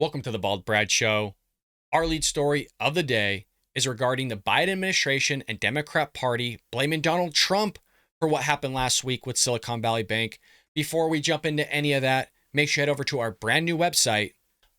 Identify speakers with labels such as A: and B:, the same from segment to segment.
A: Welcome to the Bald Brad Show. Our lead story of the day is regarding the Biden administration and Democrat Party blaming Donald Trump for what happened last week with Silicon Valley Bank. Before we jump into any of that, make sure you head over to our brand new website,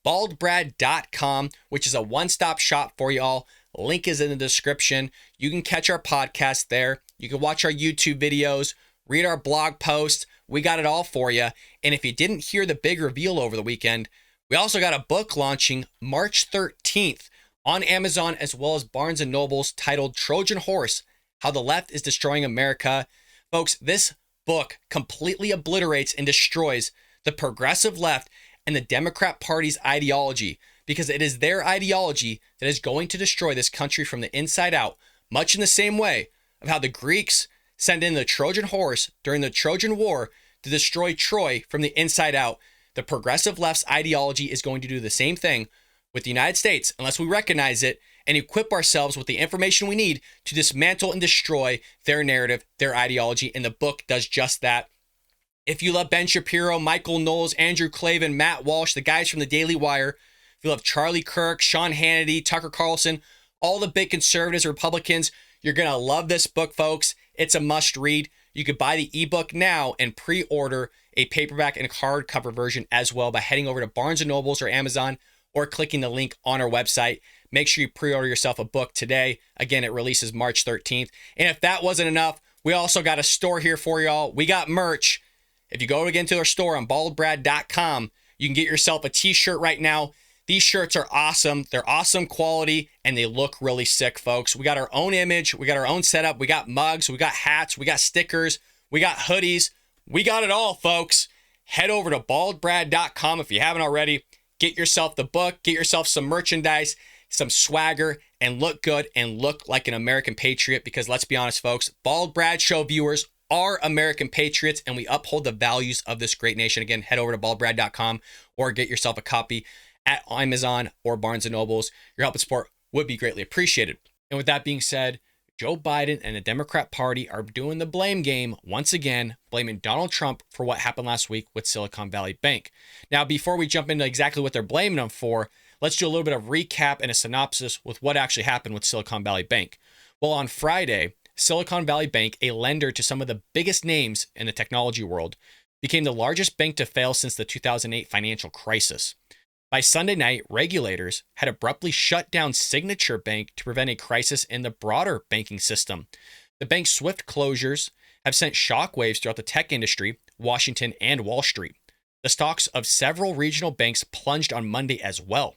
A: baldbrad.com, which is a one-stop shop for y'all. Link is in the description. You can catch our podcast there. You can watch our YouTube videos, read our blog posts. We got it all for you. And if you didn't hear the big reveal over the weekend, we also got a book launching March 13th on Amazon as well as Barnes & Noble's titled Trojan Horse, How the Left is Destroying America. Folks, this book completely obliterates and destroys the progressive left and the Democrat Party's ideology, because it is their ideology that is going to destroy this country from the inside out, much in the same way of how the Greeks sent in the Trojan horse during the Trojan War to destroy Troy from the inside out. The progressive left's ideology is going to do the same thing with the United States unless we recognize it and equip ourselves with the information we need to dismantle and destroy their narrative, their ideology, and the book does just that. If you love Ben Shapiro, Michael Knowles, Andrew Klavan, Matt Walsh, the guys from the Daily Wire, if you love Charlie Kirk, Sean Hannity, Tucker Carlson, all the big conservatives, Republicans, you're going to love this book, folks. It's a must read. You could buy the ebook now and pre-order a paperback and hardcover version as well by heading over to Barnes & Noble's or Amazon or clicking the link on our website. Make sure you pre-order yourself a book today. Again, it releases March 13th. And if that wasn't enough, we also got a store here for y'all. We got merch. If you go again to our store on baldbrad.com, you can get yourself a t-shirt right now. These shirts are awesome. They're awesome quality and they look really sick, folks. We got our own image. We got our own setup. We got mugs. We got hats. We got stickers. We got hoodies. We got it all, folks. Head over to baldbrad.com if you haven't already. Get yourself the book. Get yourself some merchandise, some swagger, and look good and look like an American patriot, because let's be honest, folks, Bald Brad Show viewers are American patriots and we uphold the values of this great nation. Again, head over to baldbrad.com or get yourself a copy at Amazon or Barnes & Noble's. Your help and support would be greatly appreciated. And with that being said, Joe Biden and the Democrat Party are doing the blame game once again, blaming Donald Trump for what happened last week with Silicon Valley Bank. Now, before we jump into exactly what they're blaming them for, let's do a little bit of recap and a synopsis with what actually happened with Silicon Valley Bank. Well, on Friday, Silicon Valley Bank, a lender to some of the biggest names in the technology world, became the largest bank to fail since the 2008 financial crisis. By Sunday night, regulators had abruptly shut down Signature Bank to prevent a crisis in the broader banking system. The bank's swift closures have sent shockwaves throughout the tech industry, Washington, and Wall Street. The stocks of several regional banks plunged on Monday as well.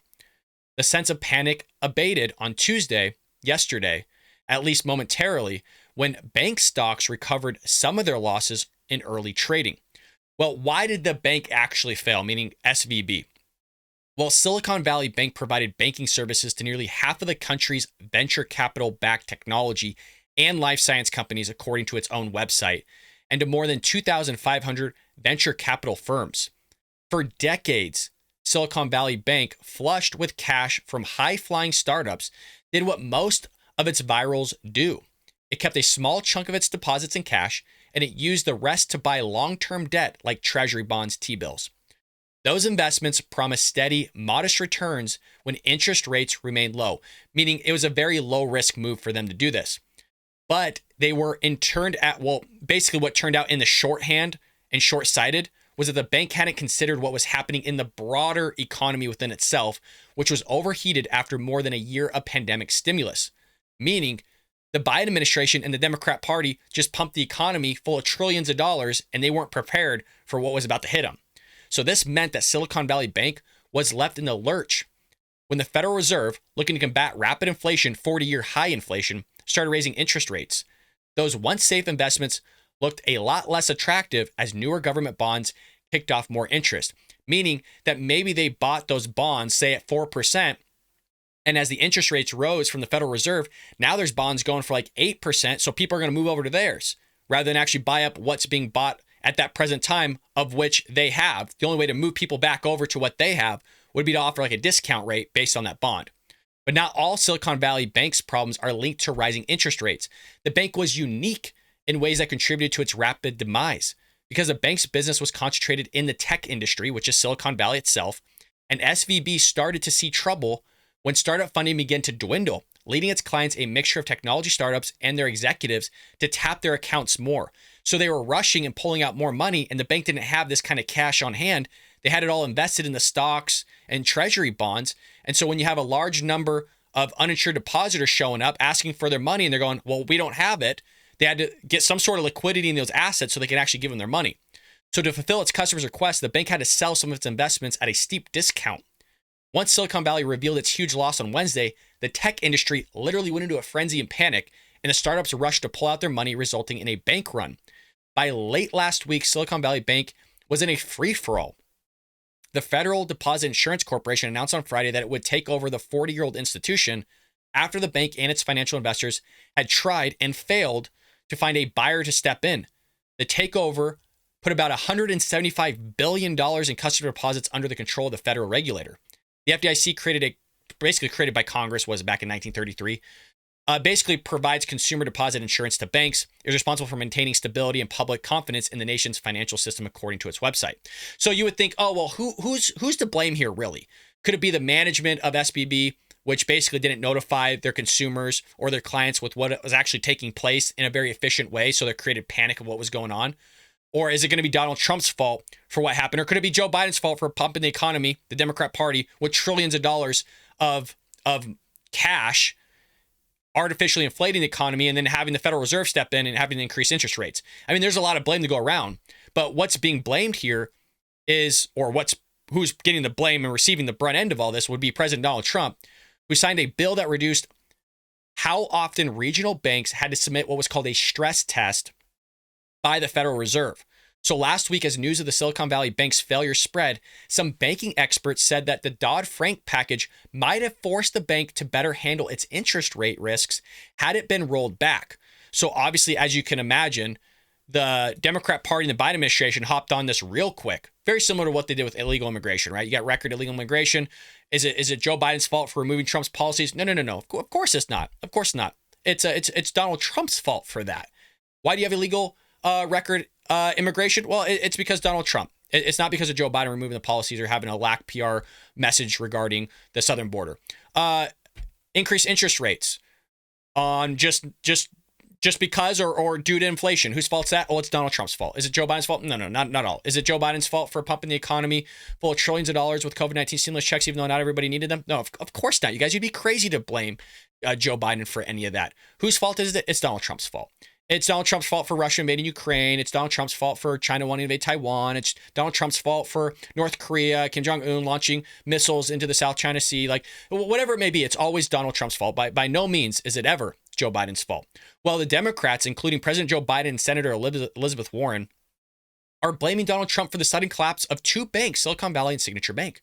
A: The sense of panic abated on Tuesday, yesterday, at least momentarily, when bank stocks recovered some of their losses in early trading. Well, why did the bank actually fail, meaning SVB? Well, Silicon Valley Bank provided banking services to nearly half of the country's venture capital-backed technology and life science companies, according to its own website, and to more than 2,500 venture capital firms. For decades, Silicon Valley Bank, flushed with cash from high-flying startups, did what most of its virals do. It kept a small chunk of its deposits in cash, and it used the rest to buy long-term debt like treasury bonds, T-bills. Those investments promised steady, modest returns when interest rates remained low, meaning it was a very low-risk move for them to do this. But they were basically what turned out in the shorthand and short-sighted was that the bank hadn't considered what was happening in the broader economy within itself, which was overheated after more than a year of pandemic stimulus. Meaning, the Biden administration and the Democrat Party just pumped the economy full of trillions of dollars and they weren't prepared for what was about to hit them. So this meant that Silicon Valley Bank was left in the lurch when the Federal Reserve, looking to combat rapid inflation, 40-year high inflation, started raising interest rates. Those once safe investments looked a lot less attractive as newer government bonds kicked off more interest, meaning that maybe they bought those bonds, say at 4%, and as the interest rates rose from the Federal Reserve, now there's bonds going for like 8%, so people are going to move over to theirs rather than actually buy up what's being bought at that present time, of which they have. The only way to move people back over to what they have would be to offer like a discount rate based on that bond. But not all Silicon Valley Bank's problems are linked to rising interest rates. The bank was unique in ways that contributed to its rapid demise. Because the bank's business was concentrated in the tech industry, which is Silicon Valley itself, and SVB started to see trouble when startup funding began to dwindle, leading its clients, a mixture of technology startups and their executives, to tap their accounts more. So they were rushing and pulling out more money, and the bank didn't have this kind of cash on hand. They had it all invested in the stocks and treasury bonds. And so when you have a large number of uninsured depositors showing up asking for their money and they're going, well, we don't have it, they had to get some sort of liquidity in those assets so they could actually give them their money. So to fulfill its customers' requests, the bank had to sell some of its investments at a steep discount. Once Silicon Valley revealed its huge loss on Wednesday, the tech industry literally went into a frenzy and panic, and the startups rushed to pull out their money, resulting in a bank run. By late last week, Silicon Valley Bank was in a free-for-all. The Federal Deposit Insurance Corporation announced on Friday that it would take over the 40-year-old institution after the bank and its financial investors had tried and failed to find a buyer to step in. The takeover put about $175 billion in customer deposits under the control of the federal regulator. The FDIC, basically created by Congress, was back in 1933, basically provides consumer deposit insurance to banks, is responsible for maintaining stability and public confidence in the nation's financial system, according to its website. So you would think, oh, well, who's to blame here, really? Could it be the management of SBB, which basically didn't notify their consumers or their clients with what was actually taking place in a very efficient way, so they created panic of what was going on? Or is it going to be Donald Trump's fault for what happened? Or could it be Joe Biden's fault for pumping the economy, the Democrat Party, with trillions of dollars of cash, artificially inflating the economy, and then having the Federal Reserve step in and having to increase interest rates? I mean, there's a lot of blame to go around. But what's being blamed here is, or who's getting the blame and receiving the brunt end of all this, would be President Donald Trump, who signed a bill that reduced how often regional banks had to submit what was called a stress test by the Federal Reserve. So last week, as news of the Silicon Valley Bank's failure spread, some banking experts said that the Dodd-Frank package might have forced the bank to better handle its interest rate risks had it been rolled back. So obviously, as you can imagine, the Democrat Party and the Biden administration hopped on this real quick. Very similar to what they did with illegal immigration, right? You got record illegal immigration. Is it Joe Biden's fault for removing Trump's policies? No. Of course it's not. Of course not. It's Donald Trump's fault for that. Why do you have illegal record immigration? Well, it's because Donald Trump. It's not because of Joe Biden removing the policies or having a lack PR message regarding the southern border. Increased interest rates on just because or due to inflation. Whose fault's that? Oh, it's Donald Trump's fault. Is it Joe Biden's fault? No, not all. Is it Joe Biden's fault for pumping the economy full of trillions of dollars with COVID-19 stimulus checks, even though not everybody needed them? No, of course not. You guys, you'd be crazy to blame Joe Biden for any of that. Whose fault is it? It's Donald Trump's fault. It's Donald Trump's fault for Russia invading Ukraine. It's Donald Trump's fault for China wanting to invade Taiwan. It's Donald Trump's fault for North Korea, Kim Jong-un launching missiles into the South China Sea. Like, whatever it may be, it's always Donald Trump's fault. By no means is it ever Joe Biden's fault. Well, the Democrats, including President Joe Biden and Senator Elizabeth Warren, are blaming Donald Trump for the sudden collapse of two banks, Silicon Valley and Signature Bank.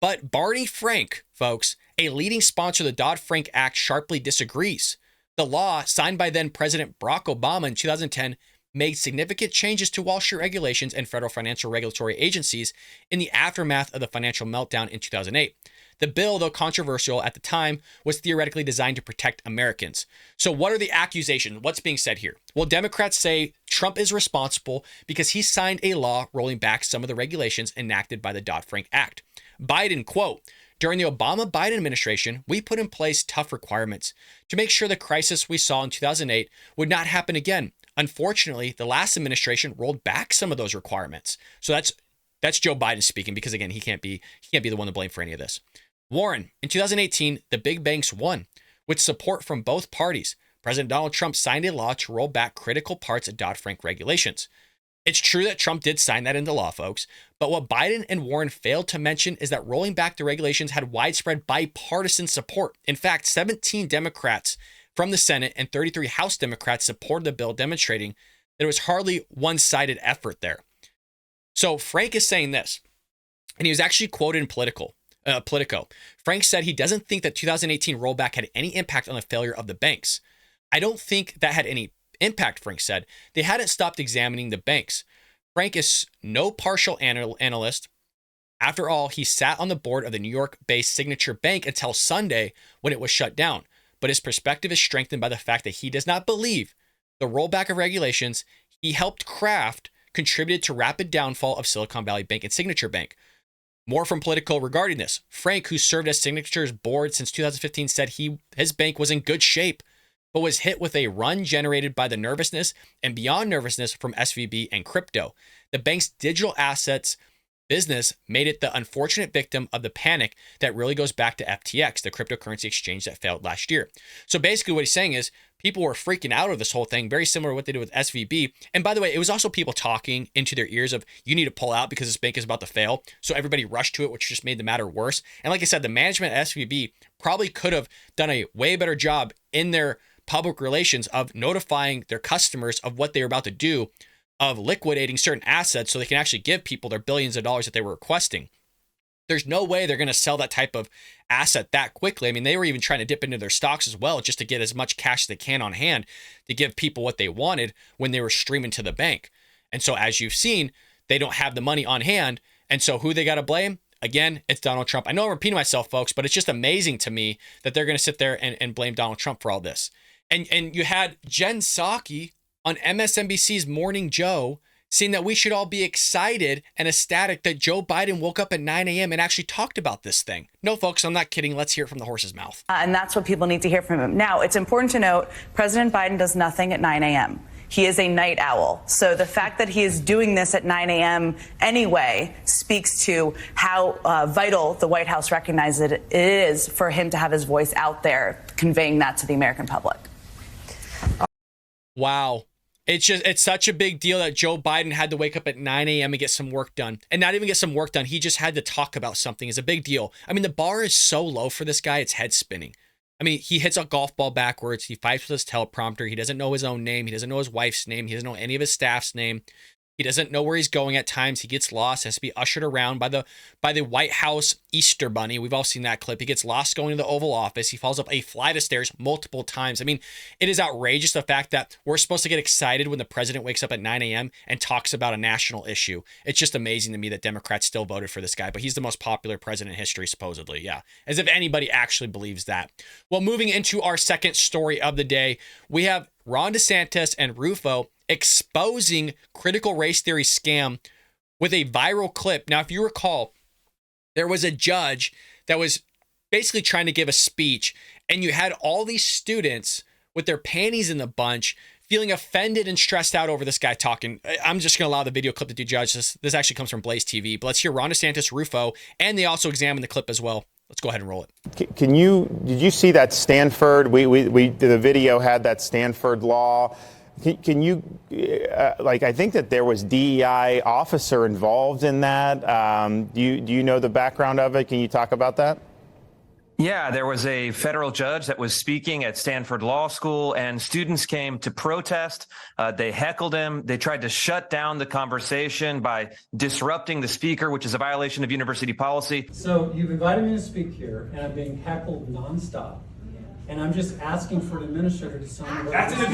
A: But Barney Frank, folks, a leading sponsor of the Dodd-Frank Act, sharply disagrees. The law, signed by then President Barack Obama in 2010, made significant changes to Wall Street regulations and federal financial regulatory agencies in the aftermath of the financial meltdown in 2008. The bill, though controversial at the time, was theoretically designed to protect Americans. So what are the accusations? What's being said here? Well, Democrats say Trump is responsible because he signed a law rolling back some of the regulations enacted by the Dodd-Frank Act. Biden, quote, "During the Obama-Biden administration, we put in place tough requirements to make sure the crisis we saw in 2008 would not happen again. Unfortunately, the last administration rolled back some of those requirements." So that's Joe Biden speaking, because again, he can't be the one to blame for any of this. Warren, in 2018, the big banks won. With support from both parties, President Donald Trump signed a law to roll back critical parts of Dodd-Frank regulations. It's true that Trump did sign that into law, folks, but what Biden and Warren failed to mention is that rolling back the regulations had widespread bipartisan support. In fact, 17 Democrats from the Senate and 33 House Democrats supported the bill, demonstrating that it was hardly one-sided effort there. So Frank is saying this, and he was actually quoted in Politico. Frank said he doesn't think that 2018 rollback had any impact on the failure of the banks. "I don't think that had any impact," Frank said. "They hadn't stopped examining the banks." Frank is no partial analyst. After all, he sat on the board of the New York-based Signature Bank until Sunday when it was shut down. But his perspective is strengthened by the fact that he does not believe the rollback of regulations he helped craft contributed to rapid downfall of Silicon Valley Bank and Signature Bank. More from Politico regarding this. Frank, who served as Signature's board since 2015, said his bank was in good shape, but was hit with a run generated by the nervousness and beyond nervousness from SVB and crypto. The bank's digital assets business made it the unfortunate victim of the panic that really goes back to FTX, the cryptocurrency exchange that failed last year. So basically what he's saying is people were freaking out of this whole thing, very similar to what they did with SVB. And by the way, it was also people talking into their ears of, you need to pull out because this bank is about to fail. So everybody rushed to it, which just made the matter worse. And like I said, the management at SVB probably could have done a way better job in their public relations of notifying their customers of what they were about to do, of liquidating certain assets so they can actually give people their billions of dollars that they were requesting. There's no way they're going to sell that type of asset that quickly. I mean, they were even trying to dip into their stocks as well just to get as much cash as they can on hand to give people what they wanted when they were streaming to the bank. And so as you've seen, they don't have the money on hand. And so who they got to blame? Again, it's Donald Trump. I know I'm repeating myself, folks, but it's just amazing to me that they're going to sit there and blame Donald Trump for all this. And you had Jen Psaki on MSNBC's Morning Joe saying that we should all be excited and ecstatic that Joe Biden woke up at 9 a.m. and actually talked about this thing. No, folks, I'm not kidding. Let's hear it from the horse's mouth.
B: And that's what people need to hear from him. Now, it's important to note, President Biden does nothing at 9 a.m. He is a night owl. So the fact that he is doing this at 9 a.m. anyway speaks to how vital the White House recognizes it is for him to have his voice out there, conveying that to the American public.
A: Wow. It's such a big deal that Joe Biden had to wake up at 9 a.m. and get some work done. And not even get some work done. He just had to talk about something. It's a big deal. I mean, the bar is so low for this guy, it's head spinning. I mean, he hits a golf ball backwards. He fights with his teleprompter. He doesn't know his own name. He doesn't know his wife's name. He doesn't know any of his staff's name. He doesn't know where he's going at times. He gets lost, has to be ushered around by the White House Easter Bunny. We've all seen that clip. He gets lost going to the Oval Office. He falls up a flight of stairs multiple times. I mean, it is outrageous the fact that we're supposed to get excited when the president wakes up at 9 a.m. and talks about a national issue. It's just amazing to me that Democrats still voted for this guy, but he's the most popular president in history, supposedly. Yeah, as if anybody actually believes that. Well, moving into our second story of the day, we have Ron DeSantis and Rufo exposing critical race theory scam with a viral clip. Now, if you recall, there was a judge that was basically trying to give a speech, and you had all these students with their panties in the bunch feeling offended and stressed out over this guy talking. I'm just going to allow the video clip to do justice. This actually comes from Blaze TV, but let's hear Ron DeSantis, Rufo, and they also examine the clip as well. Let's go ahead and roll it.
C: Did you see that Stanford? The video had that Stanford law. Can you, I think that there was DEI officer involved in that. Do you know the background of it? Can you talk about that?
D: Yeah, there was a federal judge that was speaking at Stanford Law School, and students came to protest. They heckled him. They tried to shut down the conversation by disrupting the speaker, which is a violation of university policy.
E: So you've invited me to speak here, and I'm being heckled nonstop. And I'm just asking for an administrator to sign the
F: That's an Your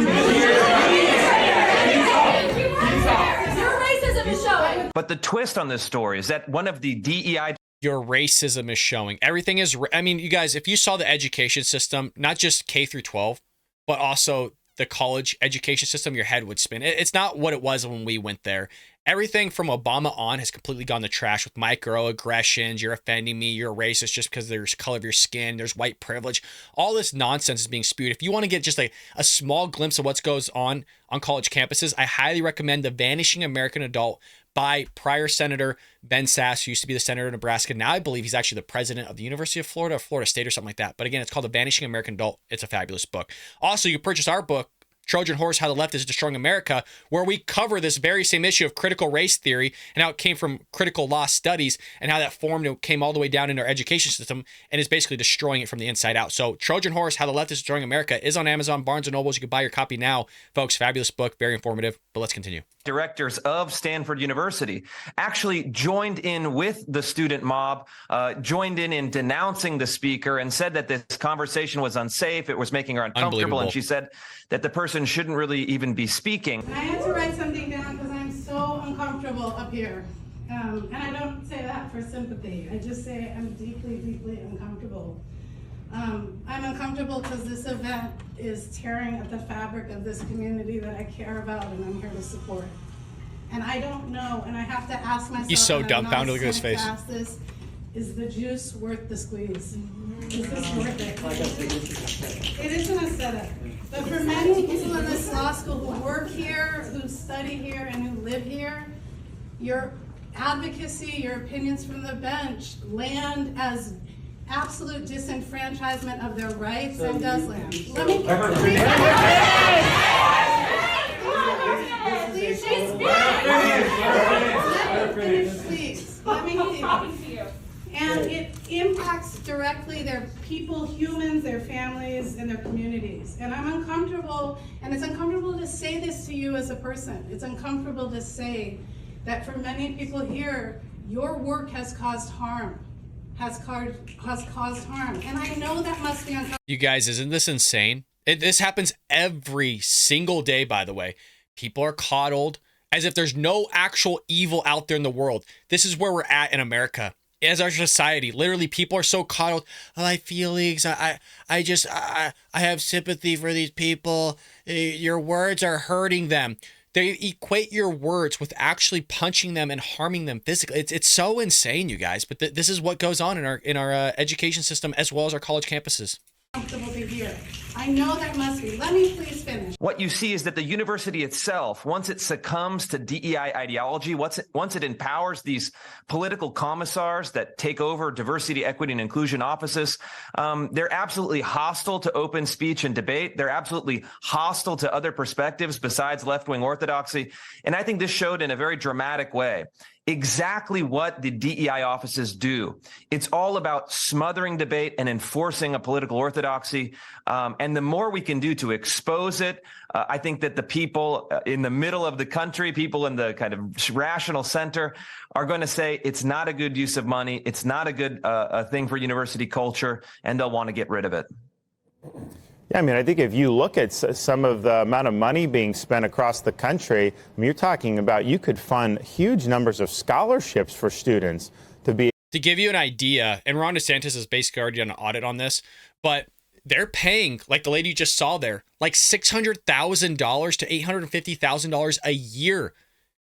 F: racism is showing.
D: But the twist on this story is that one of the DEI...
A: Your racism is showing. Everything is... I mean, you guys, if you saw the education system, not just K through 12, but also the college education system, your head would spin. It's not what it was when we went there. Everything from Obama on has completely gone to trash with microaggressions. You're offending me. You're a racist just because there's color of your skin. There's white privilege. All this nonsense is being spewed. If you want to get just a small glimpse of what goes on college campuses, I highly recommend The Vanishing American Adult by prior Senator Ben Sasse, who used to be the senator of Nebraska. Now I believe he's actually the president of the University of Florida or Florida State or something like that. But again, it's called The Vanishing American Adult. It's a fabulous book. Also, you can purchase our book, Trojan Horse, How the Left is Destroying America, where we cover this very same issue of critical race theory and how it came from critical law studies and how that formed and came all the way down into our education system and is basically destroying it from the inside out. So Trojan Horse, How the Left is Destroying America is on Amazon, Barnes & Nobles. You can buy your copy now. Folks, fabulous book, very informative, but let's continue.
D: Directors of Stanford University actually joined in with the student mob, joined in denouncing the speaker and said that this conversation was unsafe. It was making her uncomfortable. And she said that the person shouldn't really even be speaking.
G: I had to write something down because I'm so uncomfortable up here. And I don't say that for sympathy. I just say I'm deeply, deeply uncomfortable. I'm uncomfortable because this event is tearing at the fabric of this community that I care about and I'm here to support. And I don't know, and I have to ask myself.
A: He's so dumbfounded. Look at his face.
G: is the juice worth the squeeze? Is this worth it? It isn't a setup. But for many people in this law school who work here, who study here, and who live here, your advocacy, your opinions from the bench land as absolute disenfranchisement of their rights and does land. Let me please. Let me finish. And it impacts directly their people, humans, their families, and their communities. And I'm uncomfortable, and it's uncomfortable to say this to you as a person. It's uncomfortable to say that for many people here, your work has caused harm, has caused harm. And I know that must be uncomfortable.
A: You guys, isn't this insane? This happens every single day, by the way. People are coddled as if there's no actual evil out there in the world. This is where we're at in America. As our society, literally, people are so coddled. Oh, I have feelings. I have sympathy for these people. Your words are hurting them. They equate your words with actually punching them and harming them physically. It's so insane, you guys. But this is what goes on in our education system as well as our college campuses.
G: Comfortable to hear. I know that must be. Let me please finish.
D: What you see is that the university itself, once it succumbs to DEI ideology, once it empowers these political commissars that take over diversity, equity, and inclusion offices, they're absolutely hostile to open speech and debate. They're absolutely hostile to other perspectives besides left-wing orthodoxy. And I think this showed in a very dramatic way exactly what the DEI offices do. It's all about smothering debate and enforcing a political orthodoxy. And the more we can do to expose it, I think that the people in the middle of the country, people in the kind of rational center, are going to say it's not a good use of money. It's not a good thing for university culture, and they'll want to get rid of it.
C: Yeah, I mean, I think if you look at some of the amount of money being spent across the country, I mean, you're talking about you could fund huge numbers of scholarships for students to be.
A: To give you an idea, and Ron DeSantis has basically already done an audit on this, but they're paying, like the lady you just saw there, like $600,000 to $850,000 a year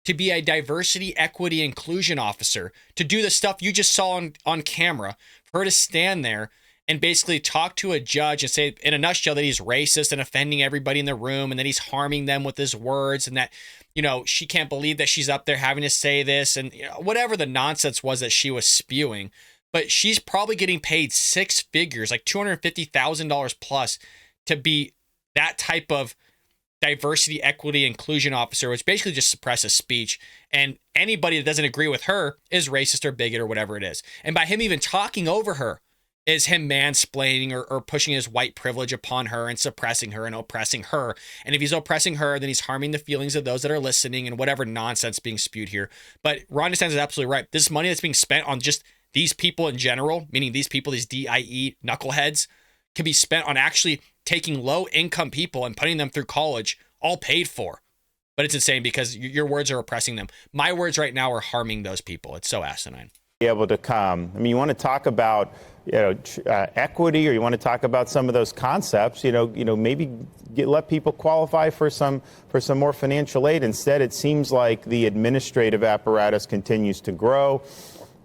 A: to be a diversity, equity, inclusion officer, to do the stuff you just saw on camera, for her to stand there and basically talk to a judge and say, in a nutshell, that he's racist and offending everybody in the room, and that he's harming them with his words, and that, you know, she can't believe that she's up there having to say this, and, you know, whatever the nonsense was that she was spewing. But she's probably getting paid six figures, like $250,000 plus, to be that type of diversity, equity, inclusion officer, which basically just suppresses speech. And anybody that doesn't agree with her is racist or bigot or whatever it is. And by him even talking over her is him mansplaining or pushing his white privilege upon her and suppressing her and oppressing her. And if he's oppressing her, then he's harming the feelings of those that are listening and whatever nonsense being spewed here. But Ron DeSantis is absolutely right. This money that's being spent on just these people in general, meaning these people, these DIE knuckleheads, can be spent on actually taking low-income people and putting them through college, all paid for. But it's insane because your words are oppressing them. My words right now are harming those people. It's so asinine.
C: Be able to come. I mean, you want to talk about, equity, or you want to talk about some of those concepts, maybe let people qualify for some more financial aid. Instead, it seems like the administrative apparatus continues to grow.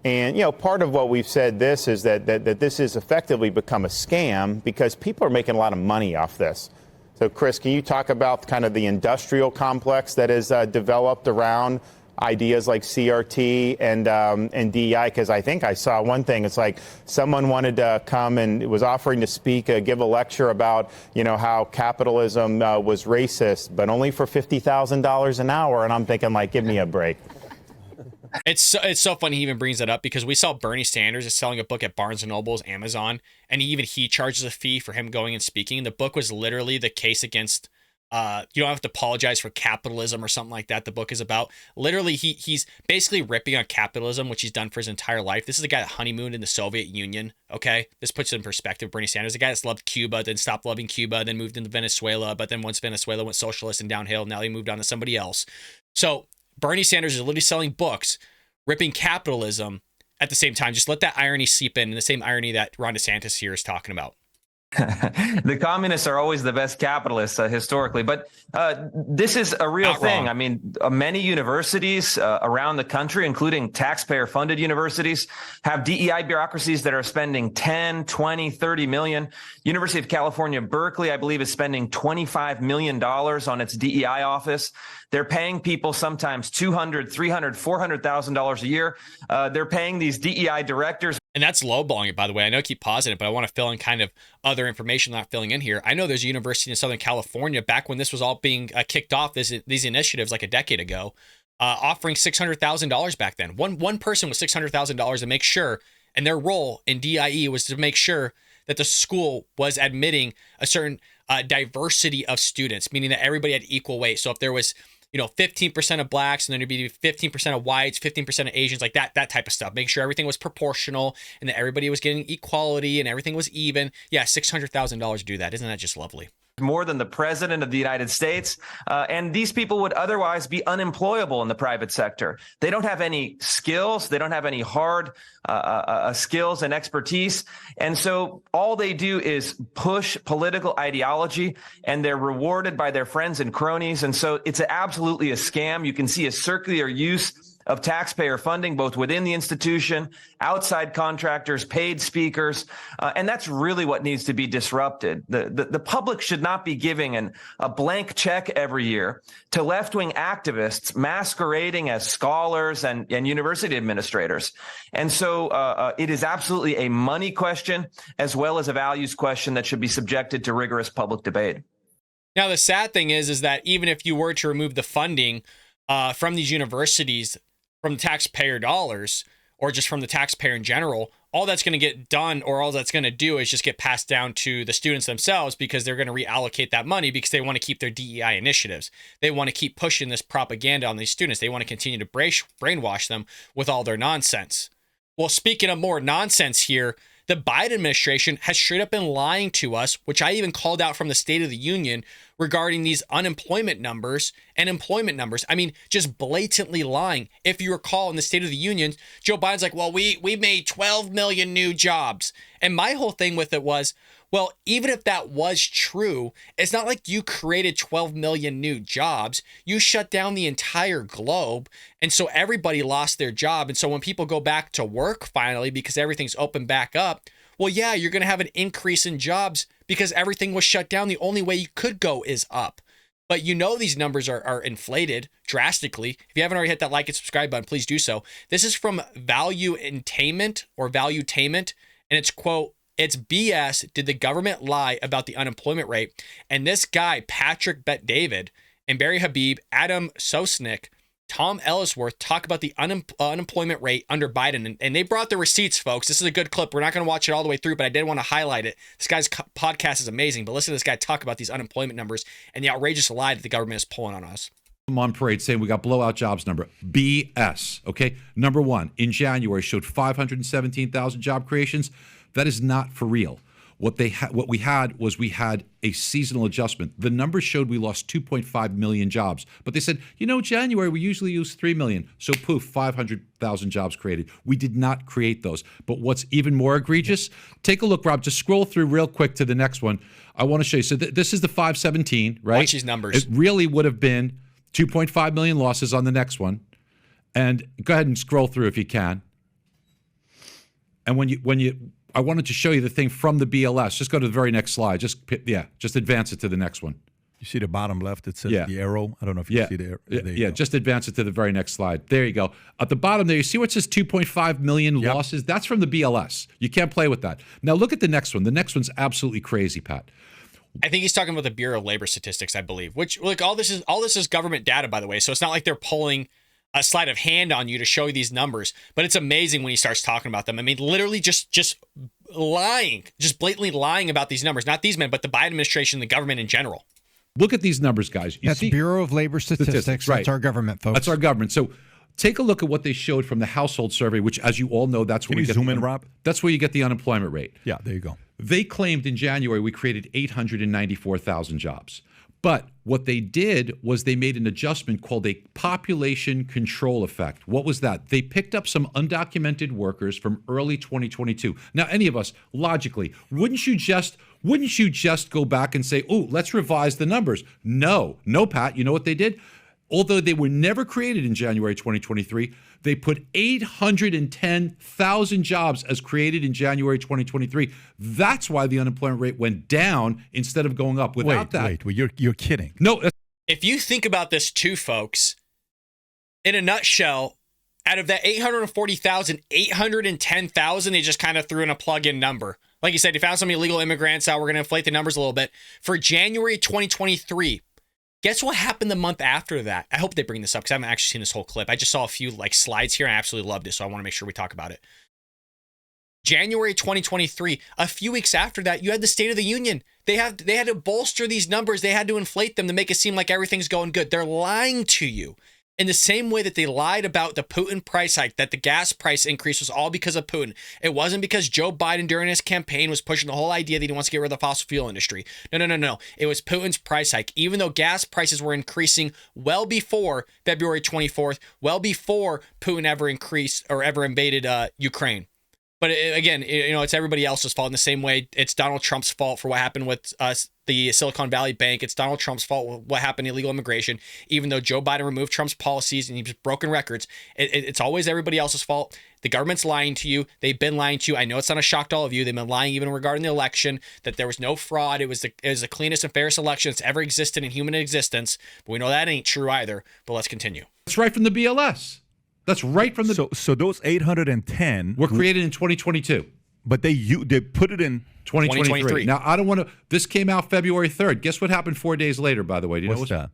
C: And, part of what we've said is that this has effectively become a scam because people are making a lot of money off this. So, Chris, can you talk about kind of the industrial complex that is developed around ideas like CRT and DEI? Because I think I saw one thing. It's like someone wanted to come and was offering to speak, give a lecture about, how capitalism was racist, but only for $50,000 an hour. And I'm thinking, like, give me a break.
A: It's so funny he even brings that up because we saw Bernie Sanders is selling a book at Barnes & Noble's, Amazon, and he charges a fee for him going and speaking. The book was literally the case against you don't have to apologize for capitalism or something like that. The book is about literally he's basically ripping on capitalism, which he's done for his entire life. This is a guy that honeymooned in the Soviet Union. Okay, this puts it in perspective. Bernie Sanders, a guy that's loved Cuba, then stopped loving Cuba, then moved into Venezuela, but then once Venezuela went socialist and downhill, now he moved on to somebody else. So Bernie Sanders is literally selling books, ripping capitalism at the same time. Just let that irony seep in, the same irony that Ron DeSantis here is talking about.
D: The communists are always the best capitalists historically, but this is a real thing. I mean, many universities around the country, including taxpayer-funded universities, have DEI bureaucracies that are spending 10, 20, 30 million. University of California, Berkeley, I believe, is spending $25 million on its DEI office. They're paying people sometimes $200,000, $300,000, $400,000 a year. They're paying these DEI directors.
A: And that's lowballing it, by the way. I know I keep pausing it, but I want to fill in kind of other information not filling in here. I know there's a university in Southern California, back when this was all being kicked off, these initiatives like a decade ago, offering $600,000 back then. One person with $600,000 to make sure, and their role in DIE was to make sure that the school was admitting a certain diversity of students, meaning that everybody had equal weight. So if there was 15% of blacks, and then there'd be 15% of whites, 15% of Asians, like that type of stuff. Make sure everything was proportional and that everybody was getting equality and everything was even. Yeah, $600,000 to do that. Isn't that just lovely?
D: More than the president of the United States. And these people would otherwise be unemployable in the private sector. They don't have any skills. They don't have any hard skills and expertise. And so all they do is push political ideology, and they're rewarded by their friends and cronies. And so it's absolutely a scam. You can see a circular use of taxpayer funding, both within the institution, outside contractors, paid speakers. And that's really what needs to be disrupted. The public should not be giving a blank check every year to left-wing activists masquerading as scholars and university administrators. And so it is absolutely a money question as well as a values question that should be subjected to rigorous public debate.
A: Now, the sad thing is that even if you were to remove the funding from these universities, from the taxpayer dollars, or just from the taxpayer in general, all that's going to get done, or all that's going to do, is just get passed down to the students themselves, because they're going to reallocate that money because they want to keep their DEI initiatives. They want to keep pushing this propaganda on these students. They want to continue to brainwash them with all their nonsense. Well, speaking of more nonsense here, the Biden administration has straight up been lying to us, which I even called out from the State of the Union, regarding these unemployment numbers and employment numbers. I mean, just blatantly lying. If you recall, in the State of the Union, Joe Biden's like, well, we made 12 million new jobs. And my whole thing with it was, well, even if that was true, it's not like you created 12 million new jobs. You shut down the entire globe. And so everybody lost their job. And so when people go back to work finally, because everything's open back up, well, yeah, you're going to have an increase in jobs because everything was shut down. The only way you could go is up. But these numbers are inflated drastically. If you haven't already hit that like and subscribe button, please do so. This is from Valuetainment, and it's, quote, "It's BS. Did the government lie about the unemployment rate?" And this guy, Patrick Bet-David, and Barry Habib, Adam Sosnick, Tom Ellisworth talk about the unemployment rate under Biden. And they brought the receipts, folks. This is a good clip. We're not going to watch it all the way through, but I did want to highlight it. This guy's podcast is amazing. But listen to this guy talk about these unemployment numbers and the outrageous lie that the government is pulling on us.
H: I'm on parade saying we got blowout jobs number. BS. Okay. Number one, in January showed 517,000 job creations. That is not for real. What we had a seasonal adjustment. The numbers showed we lost 2.5 million jobs, but they said, January we usually use 3 million. So poof, 500,000 jobs created. We did not create those. But what's even more egregious, take a look, Rob, just scroll through real quick to the next one. I want to show you. So this is the 517, right?
A: Watch these numbers.
H: It really would have been 2.5 million losses on the next one. And go ahead and scroll through if you can. And I wanted to show you the thing from the BLS. Just go to the very next slide. Just advance it to the next one.
I: You see the bottom left? It says the arrow. I don't know if you see the arrow.
H: Just advance it to the very next slide. There you go. At the bottom there, you see where it says 2.5 million losses? That's from the BLS. You can't play with that. Now look at the next one. The next one's absolutely crazy, Pat.
A: I think he's talking about the Bureau of Labor Statistics, I believe. Which, all this is government data, by the way. So it's not like they're pulling a sleight of hand on you to show you these numbers, but it's amazing when he starts talking about them. I mean, literally just lying, just blatantly lying about these numbers, not these men, but the Biden administration, the government in general.
H: Look at these numbers, guys.
J: That's Bureau of Labor Statistics.
H: Right.
J: That's our government, folks.
H: That's our government. So take a look at what they showed from the household survey, which, as you all know, that's where we get
I: zoom in, Rob?
H: That's where you get the unemployment rate.
I: Yeah, there you go.
H: They claimed in January we created 894,000 jobs. But what they did was they made an adjustment called a population control effect. What was that? They picked up some undocumented workers from early 2022. Now, any of us, logically, wouldn't you just go back and say, oh, let's revise the numbers? No, Pat. You know what they did? Although they were never created in January 2023, they put 810,000 jobs as created in January 2023. That's why the unemployment rate went down instead of going up. Wait,
I: you're kidding.
H: No.
A: If you think about this too, folks, in a nutshell, out of that 840,000, 810,000, they just kind of threw in a plug-in number. Like you said, you found some illegal immigrants. We're going to inflate the numbers a little bit. For January 2023, guess what happened the month after that? I hope they bring this up because I haven't actually seen this whole clip. I just saw a few slides here and I absolutely loved it, so I want to make sure we talk about it. January 2023, a few weeks after that, you had the State of the Union. They had to bolster these numbers. They had to inflate them to make it seem like everything's going good. They're lying to you. In the same way that they lied about the Putin price hike, that the gas price increase was all because of Putin. It wasn't because Joe Biden during his campaign was pushing the whole idea that he wants to get rid of the fossil fuel industry. No. It was Putin's price hike. Even though gas prices were increasing well before February 24th, well before Putin ever increased or ever invaded Ukraine. But again, it's everybody else's fault in the same way. It's Donald Trump's fault for what happened with the Silicon Valley Bank. It's Donald Trump's fault with what happened to illegal immigration. Even though Joe Biden removed Trump's policies and he's broken records, it's always everybody else's fault. The government's lying to you. They've been lying to you. I know it's not a shock to all of you. They've been lying even regarding the election, that there was no fraud. It was the cleanest and fairest election that's ever existed in human existence. But we know that ain't true either. But let's continue.
H: That's right from the BLS. That's right from the.
I: So those 810
H: were created in 2022,
I: but they put it in
H: 2023. Now I don't want to. This came out February 3rd. Guess what happened 4 days later? By the way, do you know
I: what's that?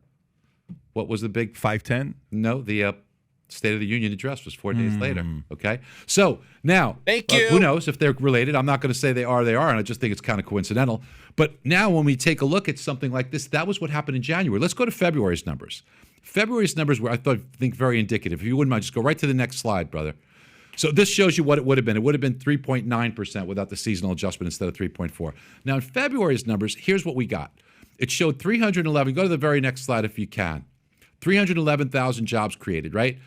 H: What was the big
I: 510?
H: No, the State of the Union address was 4 days later. Okay, so now
A: thank you.
H: Who knows if they're related? I'm not going to say they are, and I just think it's kind of coincidental. But now when we take a look at something like this, that was what happened in January. Let's go to February's numbers. February's numbers were, I think, very indicative. If you wouldn't mind, just go right to the next slide, brother. So this shows you what it would have been. It would have been 3.9% without the seasonal adjustment instead of 3.4. Now, in February's numbers, here's what we got. It showed 311. Go to the very next slide if you can. 311,000 jobs created, right?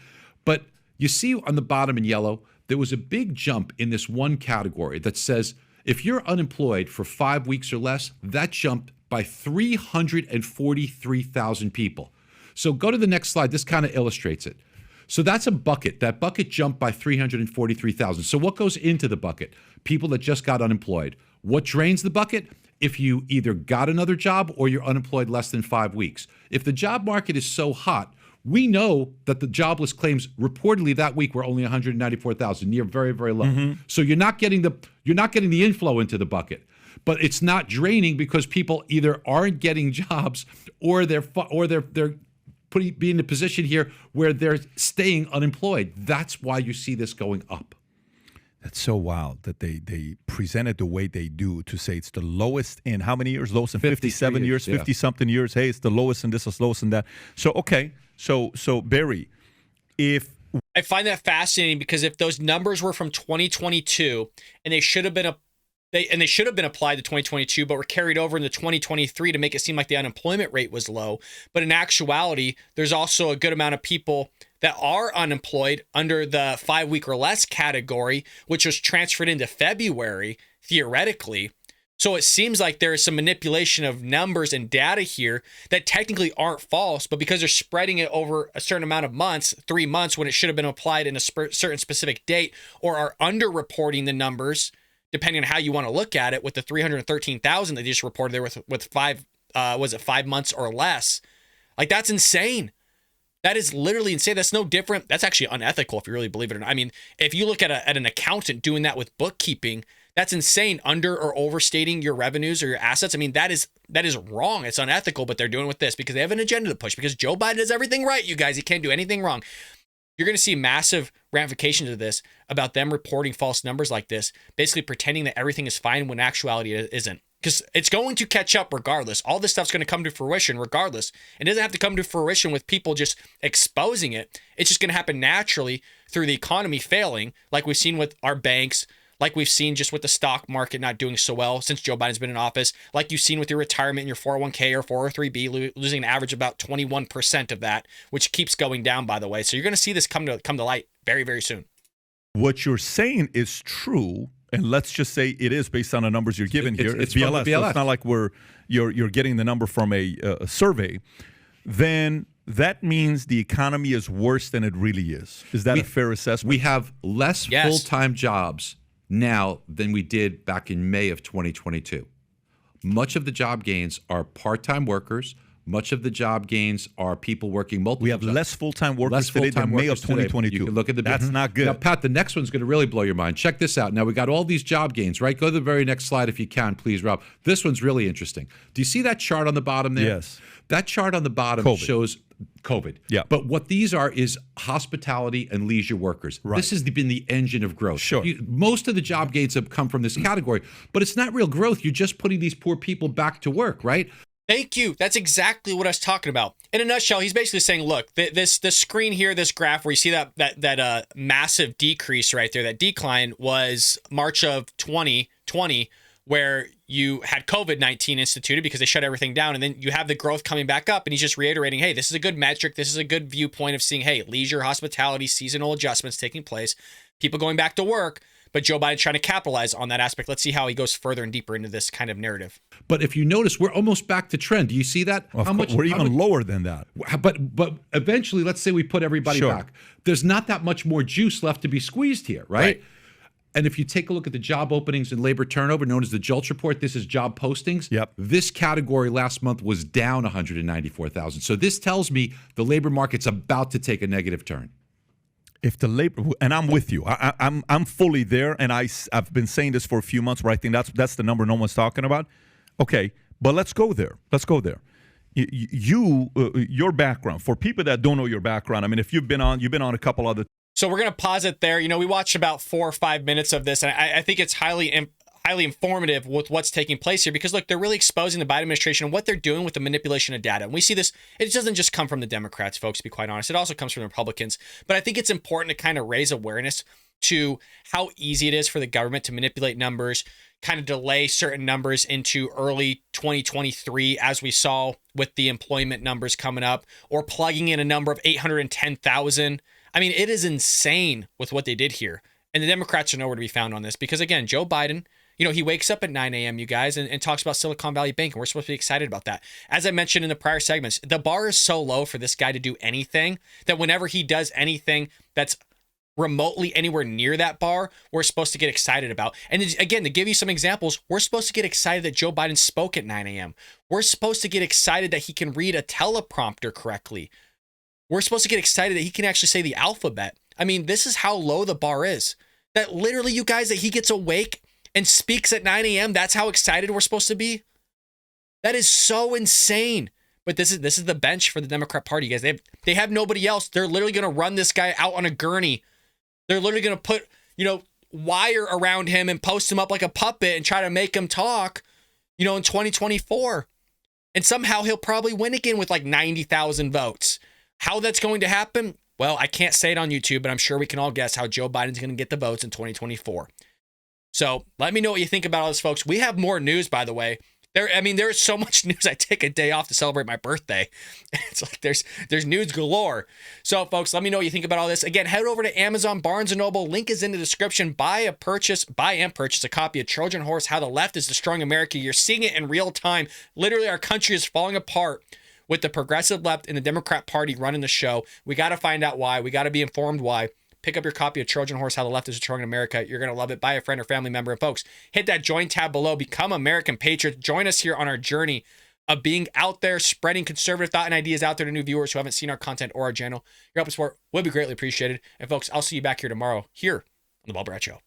H: But you see on the bottom in yellow, there was a big jump in this one category that says if you're unemployed for 5 weeks or less, that jumped by 343,000 people. So go to the next slide. This kind of illustrates it. So that's a bucket. That bucket jumped by 343,000. So what goes into the bucket? People that just got unemployed. What drains the bucket? If you either got another job or you're unemployed less than 5 weeks. If the job market is so hot, we know that the jobless claims reportedly that week were only 194,000, near very, very low. So you're not getting the inflow into the bucket. But it's not draining because people either aren't getting jobs or they're being in a position here where they're staying unemployed. That's why you see this going up.
I: That's so wild that they present it the way they do, to say it's the lowest in how many years? Lowest in 57 years, 50-something years. Hey, it's the lowest in this, is lowest in that. So, okay. So Barry,
A: I find that fascinating because if those numbers were from 2022 and they should have been applied to 2022, but were carried over into 2023 to make it seem like the unemployment rate was low. But in actuality, there's also a good amount of people that are unemployed under the 5 week or less category, which was transferred into February, theoretically. So it seems like there is some manipulation of numbers and data here that technically aren't false, but because they're spreading it over a certain amount of months, 3 months, when it should have been applied in a certain specific date, or are underreporting the numbers, depending on how you want to look at it, with the 313,000 that they just reported there with 5 months or less. Like, that's insane. That is literally insane. That's no different. That's actually unethical if you really believe it or not. I mean, if you look at an accountant doing that with bookkeeping, that's insane. Under or overstating your revenues or your assets. I mean, that is wrong. It's unethical, but they're doing it with this because they have an agenda to push, because Joe Biden does everything right, you guys. He can't do anything wrong. You're going to see massive ramifications of this about them reporting false numbers like this, basically pretending that everything is fine when actuality it isn't. Because it's going to catch up regardless. All this stuff's going to come to fruition regardless. It doesn't have to come to fruition with people just exposing it. It's just going to happen naturally through the economy failing, like we've seen with our banks, like we've seen just with the stock market not doing so well since Joe Biden's been in office, like you've seen with your retirement in your 401k or 403b, losing an average of about 21% of that, which keeps going down, by the way. So you're going to see this come to light very, very soon.
I: What you're saying is true, and let's just say it is based on the numbers you're giving here.
H: It's
I: BLS.
H: BLS.
I: So it's not like you're getting the number from a survey. Then that means the economy is worse than it really is. Is that a fair assessment?
H: We have less full-time jobs now than we did back in May of 2022. Much of the job gains are part-time workers. Much of the job gains are people working multiple jobs.
I: We have less full-time workers today than May of 2022.
H: You can look at the
I: That's not good.
H: Now, Pat, the next one's going to really blow your mind. Check this out. Now, we got all these job gains, right? Go to the very next slide if you can, please, Rob. This one's really interesting. Do you see that chart on the bottom there?
I: Yes.
H: That chart on the bottom shows COVID.
I: Yeah.
H: But what these are is hospitality and leisure workers.
I: Right.
H: This has been the engine of growth.
I: Sure.
H: Most of the job gains have come from this category, but it's not real growth. You're just putting these poor people back to work, right?
A: Thank you. That's exactly what I was talking about. In a nutshell, he's basically saying, look, this screen here, this graph where you see that massive decrease right there, that decline was March of 2020, where you had COVID-19 instituted because they shut everything down. And then you have the growth coming back up. And he's just reiterating, hey, this is a good metric. This is a good viewpoint of seeing, hey, leisure, hospitality, seasonal adjustments taking place, people going back to work. But Joe Biden's trying to capitalize on that aspect. Let's see how he goes further and deeper into this kind of narrative.
H: But if you notice, we're almost back to trend. Do you see that?
I: We're even lower than that.
H: But eventually, let's say we put everybody back. There's not that much more juice left to be squeezed here, right? And if you take a look at the job openings and labor turnover, known as the JOLTS report, this is job postings.
I: Yep.
H: This category last month was down 194,000. So this tells me the labor market's about to take a negative turn.
I: If the labor, and I'm with you, I'm fully there, and I've been saying this for a few months, where I think that's the number no one's talking about. Okay, but let's go there. Your background, for people that don't know your background, I mean, if you've been on a couple other.
A: So we're gonna pause it there. We watched about 4 or 5 minutes of this, and I think it's highly informative with what's taking place here, because look, they're really exposing the Biden administration and what they're doing with the manipulation of data. And we see this, it doesn't just come from the Democrats, folks, to be quite honest. It also comes from the Republicans. But I think it's important to kind of raise awareness to how easy it is for the government to manipulate numbers, kind of delay certain numbers into early 2023, as we saw with the employment numbers coming up, or plugging in a number of 810,000. I mean, it is insane with what they did here. And the Democrats are nowhere to be found on this, because again, Joe Biden, he wakes up at 9 a.m., you guys, and talks about Silicon Valley Bank, and we're supposed to be excited about that. As I mentioned in the prior segments, the bar is so low for this guy to do anything that whenever he does anything that's remotely anywhere near that bar, we're supposed to get excited about. And again, to give you some examples, we're supposed to get excited that Joe Biden spoke at 9 a.m. We're supposed to get excited that he can read a teleprompter correctly. We're supposed to get excited that he can actually say the alphabet. I mean, this is how low the bar is. That literally, you guys, that he gets awake and speaks at 9 a.m., that's how excited we're supposed to be? That is so insane. But this is the bench for the Democrat Party, guys. They have nobody else. They're literally going to run this guy out on a gurney. They're literally going to put, wire around him and post him up like a puppet and try to make him talk, in 2024. And somehow he'll probably win again with like 90,000 votes. How that's going to happen? Well, I can't say it on YouTube, but I'm sure we can all guess how Joe Biden's going to get the votes in 2024. So let me know what you think about all this, folks. We have more news, by the way. There's so much news. I take a day off to celebrate my birthday. It's like there's news galore. So, folks, let me know what you think about all this. Again, head over to Amazon, Barnes & Noble. Link is in the description. Buy and purchase a copy of Trojan Horse, How the Left is Destroying America. You're seeing it in real time. Literally, our country is falling apart with the progressive left and the Democrat Party running the show. We got to find out why. We got to be informed why. Pick up your copy of Trojan Horse, How the Left is Destroying America. You're going to love it. Buy a friend or family member. And folks, hit that join tab below. Become American patriots. Join us here on our journey of being out there, spreading conservative thought and ideas out there to new viewers who haven't seen our content or our channel. Your help and support would be greatly appreciated. And folks, I'll see you back here tomorrow here on The Bob Brat Show.